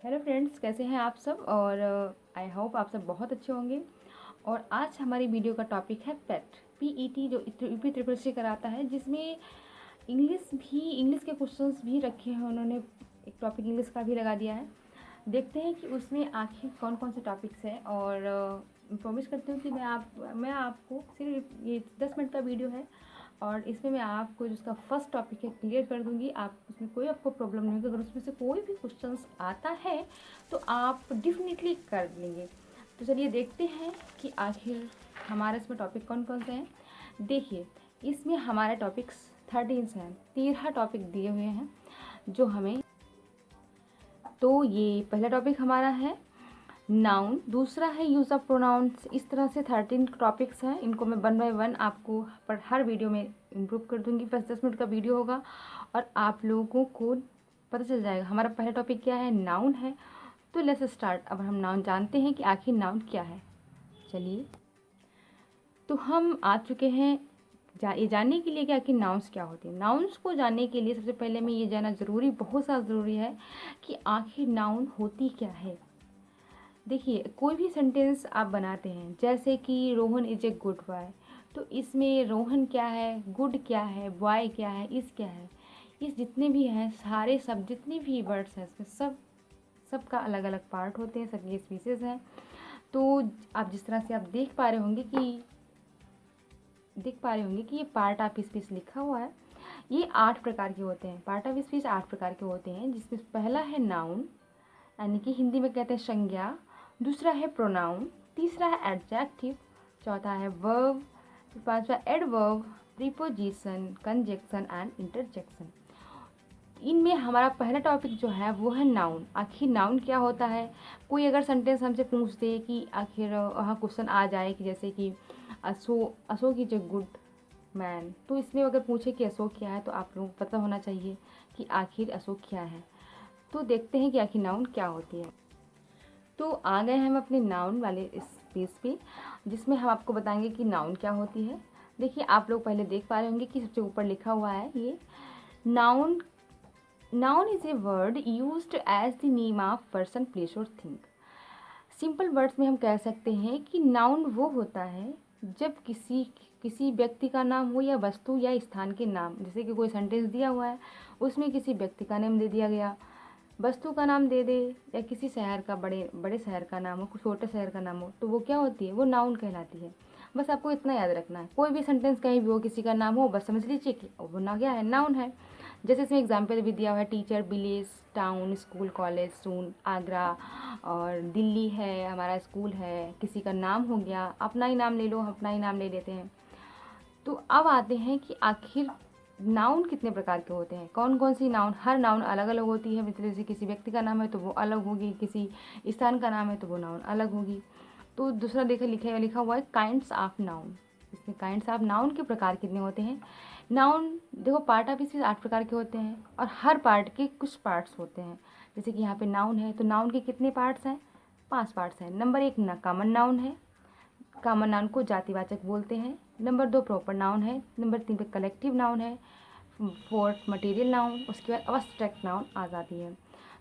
Hello friends, कैसे हैं आप सब। और आई होप आप सब बहुत अच्छे होंगे। और आज हमारी वीडियो का टॉपिक है पेट, PET, जो यूपी ट्रिपल सी कराता है, जिसमें इंग्लिश के क्वेश्चंस भी रखे हैं उन्होंने। एक टॉपिक इंग्लिश का भी लगा दिया है। देखते हैं कि उसमें आखिर कौन कौन से टॉपिक्स हैं। और प्रॉमिस करती हूँ कि मैं आपको सिर्फ ये 10 मिनट का वीडियो है और इसमें मैं आपको जिसका फर्स्ट टॉपिक है क्लियर कर दूंगी। आप उसमें कोई आपको प्रॉब्लम नहीं होगी। अगर उसमें से कोई भी क्वेश्चंस आता है तो आप डेफिनेटली कर लेंगे। तो चलिए देखते हैं कि आखिर हमारे इसमें टॉपिक कौन कौन से हैं। देखिए, इसमें हमारे टॉपिक्स 13 हैं, 13 टॉपिक दिए हुए हैं जो हमें। तो ये पहला टॉपिक हमारा है नाउन, दूसरा है यूज़ ऑफ प्रोनाउंस। इस तरह से 13 टॉपिक्स हैं। इनको मैं 1 बाय 1 आपको पर हर वीडियो में इम्प्रूव कर दूंगी। बस 10 मिनट का वीडियो होगा और आप लोगों को पता चल जाएगा हमारा पहला टॉपिक क्या है, नाउन है। तो लेट्स स्टार्ट। अब हम नाउन जानते हैं कि आखिर नाउन क्या है। चलिए, तो हम आ चुके हैं ये जानने के लिए कि आखिर नाउन्स क्या होते हैं। नाउन्स को जानने के लिए सबसे पहले में ये जानना ज़रूरी, बहुत ज़्यादा ज़रूरी है कि आखिर नाउन होती क्या है। देखिए, कोई भी सेंटेंस आप बनाते हैं, जैसे कि Rohan is a good boy, तो इसमें रोहन क्या है, गुड क्या है, बॉय क्या है, इस क्या है। इस जितने भी हैं सारे सब जितने भी वर्ड्स हैं इसमें सबका अलग अलग पार्ट होते हैं, सबकी स्पीसीज हैं। तो आप जिस तरह से आप देख पा रहे होंगे कि ये पार्ट ऑफ स्पीच लिखा हुआ है। ये 8 प्रकार के होते हैं। पार्ट ऑफ स्पीच 8 प्रकार के होते हैं, जिसमें पहला है नाउन, यानी कि हिंदी में कहते हैं संज्ञा। दूसरा है प्रोनाउन, तीसरा है एडजेक्टिव, चौथा है वर्ब, पांचवा adverb, preposition, conjunction and interjection. इनमें हमारा पहला टॉपिक जो है वो है नाउन। आखिर नाउन क्या होता है। कोई अगर सेंटेंस हमसे पूछ दे कि आखिर वहाँ क्वेश्चन आ जाए कि जैसे कि Ashok is a good man, तो इसमें अगर पूछे कि अशोक क्या है तो आप लोगों को पता होना चाहिए कि आखिर अशोक क्या है। तो देखते हैं कि आखिर नाउन क्या होती है। तो आ गए हम अपने नाउन वाले इस पेज पे, जिसमें हम आपको बताएंगे कि नाउन क्या होती है। देखिए, आप लोग पहले देख पा रहे होंगे कि सबसे ऊपर लिखा हुआ है ये noun. Noun is a word used as the name of person, place और थिंग। सिंपल वर्ड्स में हम कह सकते हैं कि नाउन वो होता है जब किसी व्यक्ति का नाम हो या वस्तु या स्थान के नाम। जैसे कि कोई सेंटेंस दिया हुआ है, उसमें किसी व्यक्ति का नाम दे दिया गया, वस्तु का नाम दे दे, या किसी शहर का, बड़े बड़े शहर का नाम हो, छोटे शहर का नाम हो, तो वो क्या होती है, वो नाउन कहलाती है। बस आपको इतना याद रखना है। कोई भी सेंटेंस कहीं भी हो, किसी का नाम हो, बस समझ लीजिए कि वो ना क्या है, नाउन है। जैसे इसमें एग्जाम्पल भी दिया हुआ है, teacher, village, town, school, college, soon, Agra, और दिल्ली है, हमारा स्कूल है। किसी का नाम हो गया, अपना ही नाम ले लो, हम अपना ही नाम ले लेते हैं। तो अब आते हैं कि आखिर नाउन कितने प्रकार के होते हैं, कौन कौन सी नाउन। हर नाउन अलग अलग होती है। मतलब जैसे किसी व्यक्ति का नाम है तो वो अलग होगी, किसी स्थान का नाम है तो वो नाउन अलग होगी। तो दूसरा देखिए लिखा हुआ है काइंड्स ऑफ नाउन। इसमें काइंड्स ऑफ नाउन के प्रकार कितने होते हैं। नाउन देखो, पार्ट ऑफ स्पीच 8 प्रकार के होते हैं और हर पार्ट के कुछ पार्ट्स होते हैं। जैसे कि यहाँ पे नाउन है तो नाउन के कितने पार्ट्स हैं, 5 पार्ट्स हैं। नंबर 1 कॉमन नाउन है, कॉमन नाउन को जातिवाचक बोलते हैं। नंबर 2 प्रॉपर नाउन है। नंबर 3 पे कलेक्टिव नाउन है। 4 मटेरियल नाउन। उसके बाद अब्स्ट्रैक्ट नाउन आ जाती है।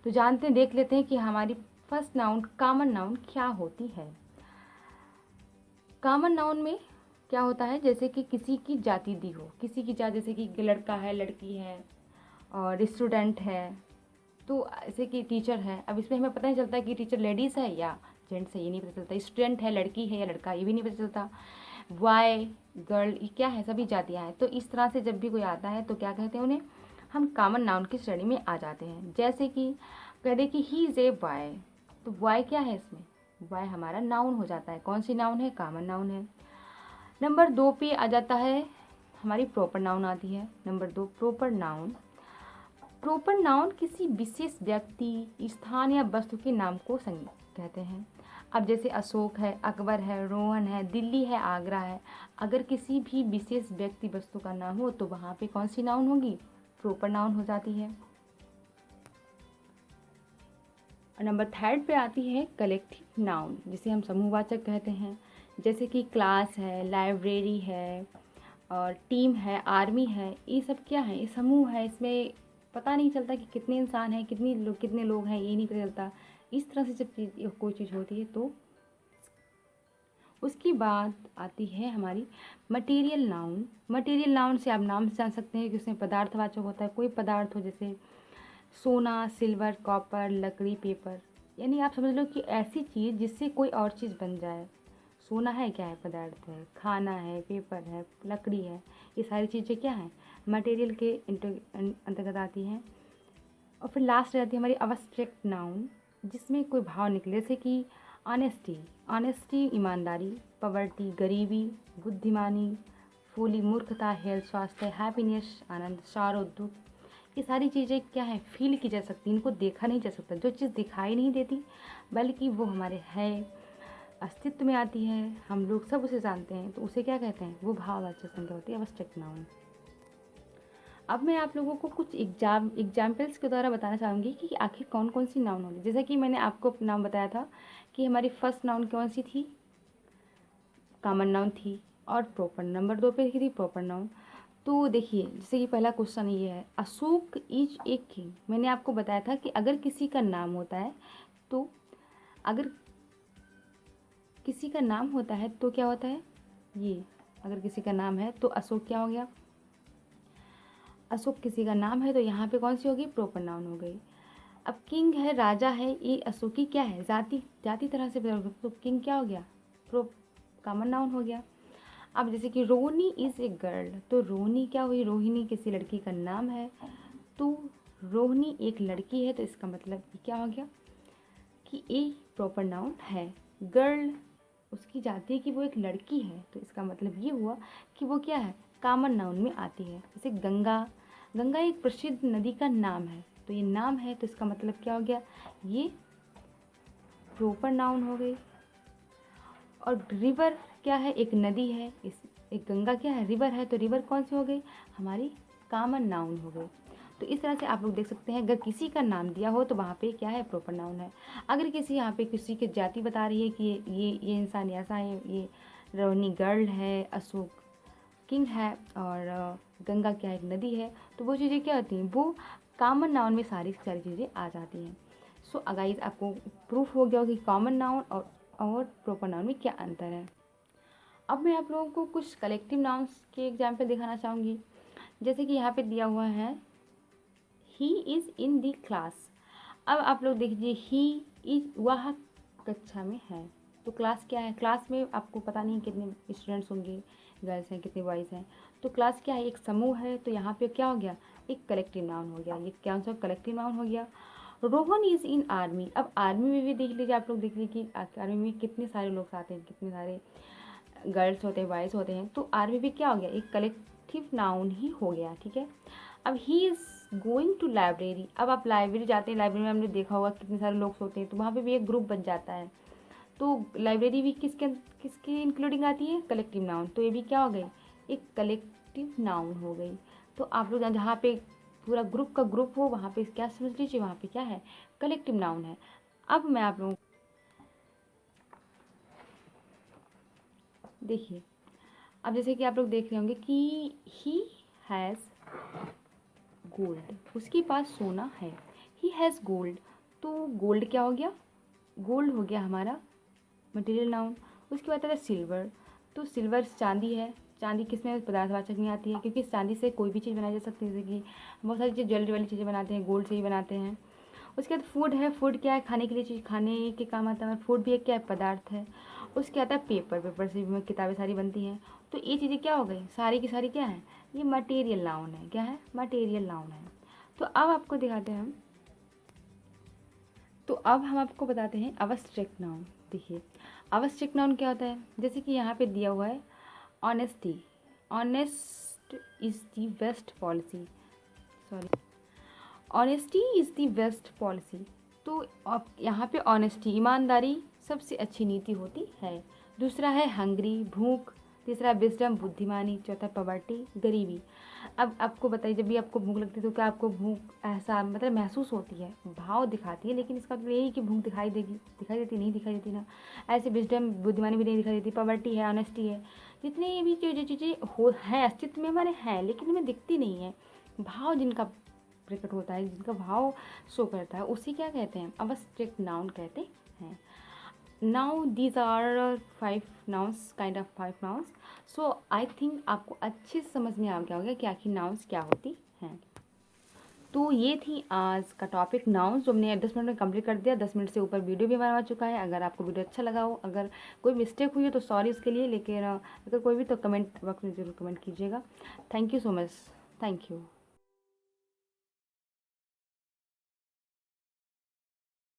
तो जानते हैं, देख लेते हैं कि हमारी फर्स्ट नाउन कॉमन नाउन क्या होती है। कॉमन नाउन में क्या होता है, जैसे कि किसी की जाति दी हो, किसी की जाति, जैसे कि लड़का है, लड़की है, और स्टूडेंट है। तो ऐसे कि टीचर है, अब इसमें हमें पता नहीं चलता कि टीचर लेडीज़ है या जेंट्स है, ये नहीं पता चलता। स्टूडेंट है, लड़की है या लड़का, ये भी नहीं पता चलता। बॉय, गर्ल, ये क्या है, सभी जातियाँ हैं। तो इस तरह से जब भी कोई आता है तो क्या कहते हैं उन्हें, हम कॉमन नाउन की श्रेणी में आ जाते हैं। जैसे कि कह दे कि ही इज़ ए बॉय, तो बॉय क्या है, इसमें बॉय हमारा नाउन हो जाता है। कौन सी नाउन है, कॉमन नाउन है। नंबर 2 पे आ जाता है हमारी प्रॉपर नाउन आती है। Number 2 proper noun. Proper noun किसी विशेष व्यक्ति, स्थान या वस्तु के नाम को कहते हैं। अब जैसे अशोक है, अकबर है, रोहन है, दिल्ली है, आगरा है। अगर किसी भी विशेष व्यक्ति वस्तु का नाम हो तो वहाँ पे कौन सी नाउन होगी, प्रॉपर नाउन हो जाती है। और नंबर 3 पे आती है कलेक्टिव नाउन, जिसे हम समूहवाचक कहते हैं। जैसे कि क्लास है, लाइब्रेरी है, और टीम है, आर्मी है। ये सब क्या है, ये समूह है। इसमें पता नहीं चलता कि कितने इंसान हैं, कितने लोग हैं, ये नहीं पता चलता। इस तरह से जब कोई चीज़ होती है तो उसकी बात आती है हमारी मटेरियल नाउन। मटेरियल नाउन से आप नाम से जान सकते हैं कि उसमें पदार्थवाचक होता है। कोई पदार्थ हो जैसे सोना, सिल्वर, कॉपर, लकड़ी, पेपर, यानी आप समझ लो कि ऐसी चीज़ जिससे कोई और चीज़ बन जाए। सोना है, क्या है, पदार्थ है, खाना है, पेपर है, लकड़ी है, ये सारी चीज़ें क्या हैं, मटेरियल के अंतर्गत आती हैं। और फिर लास्ट रहती है हमारी अब्स्ट्रैक्ट नाउन, जिसमें कोई भाव निकले, जैसे कि ऑनेस्टी, ऑनेस्टी ईमानदारी, पॉवर्टी गरीबी, बुद्धिमानी, फूली मूर्खता, हेल्थ स्वास्थ्य, हैप्पीनेस आनंद, शारो दुख, ये सारी चीज़ें क्या है, फील की जा सकती, इनको देखा नहीं जा सकता। जो चीज़ दिखाई नहीं देती बल्कि वो हमारे है, अस्तित्व में आती है, हम लोग सब उसे जानते हैं, तो उसे क्या कहते हैं, वो भाववाचक संज्ञा होती है, अब्स्ट्रैक्ट नाउन। अब मैं आप लोगों को कुछ एग्जाम्पल्स के द्वारा बताना चाहूँगी कि आखिर कौन कौन सी नाउन होगी। जैसा कि मैंने आपको नाम बताया था कि हमारी फर्स्ट नाउन कौन सी थी, कॉमन नाउन थी, और प्रॉपर नंबर 2 पे थी प्रॉपर नाउन। तो देखिए, जैसे कि पहला क्वेश्चन ये है, अशोक इज ए किंग। मैंने आपको बताया था कि अगर किसी का नाम होता है तो अगर किसी का नाम होता है तो क्या होता है, ये अगर किसी का नाम है तो अशोक क्या हो गया, अशोक किसी का नाम है तो यहाँ पे कौन सी होगी, प्रॉपर नाउन हो गई। अब किंग है, राजा है, ये अशोक की क्या है, जाति, जाति तरह से तो किंग क्या हो गया, प्रो कॉमन नाउन हो गया। अब जैसे कि रोहिणी इज़ ए गर्ल, तो रोहिणी क्या हुई, रोहिणी किसी लड़की का नाम है, तो रोहिणी एक लड़की है, तो इसका मतलब ये क्या हो गया कि ए प्रॉपर नाउन है। गर्ल उसकी जाति है कि वो एक लड़की है, तो इसका मतलब ये हुआ कि वो क्या है, कॉमन नाउन में आती है। जैसे गंगा, गंगा एक प्रसिद्ध नदी का नाम है, तो ये नाम है, तो इसका मतलब क्या हो गया, ये प्रॉपर नाउन हो गई। और रिवर क्या है, एक नदी है, इस एक गंगा क्या है, रिवर है, तो रिवर कौन सी हो गई, हमारी कॉमन नाउन हो गई। तो इस तरह से आप लोग देख सकते हैं, अगर किसी का नाम दिया हो तो वहाँ पे क्या है, प्रॉपर नाउन है। अगर किसी यहाँ पे किसी की जाति बता रही है कि ये इंसान ऐसा है, ये रोहिणी गर्ल है, अशोक किंग है, और गंगा क्या है, एक नदी है, तो वो चीज़ें क्या होती हैं, वो कॉमन नाउन में सारी सारी चीज़ें आ जाती हैं। सो गाइस, आपको प्रूफ हो गया कि कॉमन नाउन और प्रॉपर नाउन में क्या अंतर है। अब मैं आप लोगों को कुछ कलेक्टिव नाउन्स के एग्जाम्पल दिखाना चाहूँगी। जैसे कि यहाँ पे दिया हुआ है, he is in the class. अब आप लोग देखिए, ही इज, वह कक्षा में है, तो क्लास क्या है, क्लास में आपको पता नहीं कितने स्टूडेंट्स होंगे, गर्ल्स हैं कितने बॉयज़ हैं, तो क्लास क्या है, एक समूह है, तो यहाँ पे क्या हो गया, एक कलेक्टिव नाउन हो गया, ये क्या सा कलेक्टिव नाउन हो गया। Rohan is in army. अब आर्मी में भी देख लीजिए, आप लोग देख लीजिए कि आर्मी में कितने सारे लोग आते हैं, कितने सारे गर्ल्स होते हैं, बॉयज़ होते हैं, तो आर्मी भी क्या हो गया, एक कलेक्टिव नाउन ही हो गया, ठीक है। अब he is going to library. अब आप लाइब्रेरी जाते हैं, लाइब्रेरी में हमने देखा होगा कितने सारे लोग होते हैं, तो वहाँ पे भी एक ग्रुप बन जाता है, तो लाइब्रेरी भी किसके इंक्लूडिंग आती है, कलेक्टिव नाउन, तो ये भी क्या हो गई, एक कलेक्टिव नाउन हो गई। तो आप लोग जहाँ पे पूरा ग्रुप का ग्रुप हो, वहाँ पे क्या समझ लीजिए, वहाँ पे क्या है, कलेक्टिव नाउन है। अब मैं आप लोगों देखिए, अब जैसे कि आप लोग देख रहे होंगे कि ही हैज़ गोल्ड, उसके पास सोना है, ही हैज़ गोल्ड, तो गोल्ड क्या हो गया, गोल्ड हो गया हमारा मटेरियल नाउन। उसके बाद आता है सिल्वर, तो सिल्वर चांदी है, चांदी किस में पदार्थवाचक में आती है, क्योंकि चांदी से कोई भी चीज़ बनाई जा सकती है, जैसे कि बहुत सारी चीज़ ज्वेलरी वाली चीज़ें बनाते हैं, गोल्ड से ही बनाते हैं। उसके बाद फूड है, फूड क्या है, खाने के लिए चीज़, खाने के काम आता है, फूड भी एक क्या है, पदार्थ है। उसके आता है पेपर, पेपर से भी किताबें सारी बनती हैं, तो ये चीज़ें क्या हो गई, सारी की सारी क्या है, ये मटेरियल नाउन है, क्या है, मटेरियल नाउन है। तो अब आपको दिखाते हैं हम, तो अब हम आपको बताते हैं अब्स्ट्रैक्ट नाउन। देखिए, अब्स्ट्रैक्ट नाउन क्या होता है, जैसे कि यहाँ पे दिया हुआ है honesty, honest is the best policy, sorry, honesty is the best policy, तो अब यहाँ पे ऑनेस्टी, ईमानदारी सबसे अच्छी नीति होती है। दूसरा है हंग्री, भूख। तीसरा विजडम, बुद्धिमानी। चौथा पॉवर्टी, गरीबी। अब आपको बताइए, जब भी आपको भूख लगती है तो क्या आपको भूख ऐसा मतलब महसूस होती है, भाव दिखाती है, लेकिन इसका मतलब यही कि भूख दिखाई देगी, दिखाई देती नहीं, दिखाई देती ना। ऐसे विजडम, बुद्धिमानी भी नहीं दिखाई देती, पॉवर्टी है, ऑनेस्टी है, जितनी भी चीज़ें हो हैं अस्तित्व में हमारे हैं, लेकिन हमें दिखती नहीं है, भाव जिनका प्रकट होता है, जिनका भाव शो करता है, उसी क्या कहते हैं, अब्स्ट्रैक्ट नाउन कहते हैं। Now these are 5 nouns, kind of 5 nouns. So I think आपको अच्छे से समझ में आ गया होगा कि आखिर नाउन्स क्या होती हैं। तो ये थी आज का टॉपिक नाउन्स, जो हमने 10 मिनट में कंप्लीट कर दिया। 10 मिनट से ऊपर वीडियो भी बना चुका है। अगर आपको वीडियो अच्छा लगा हो, अगर कोई मिस्टेक हुई हो तो सॉरी उसके लिए, लेकिन अगर कोई भी तो कमेंट बॉक्स में ज़रूर कमेंट कीजिएगा। Thank you so much. Thank you.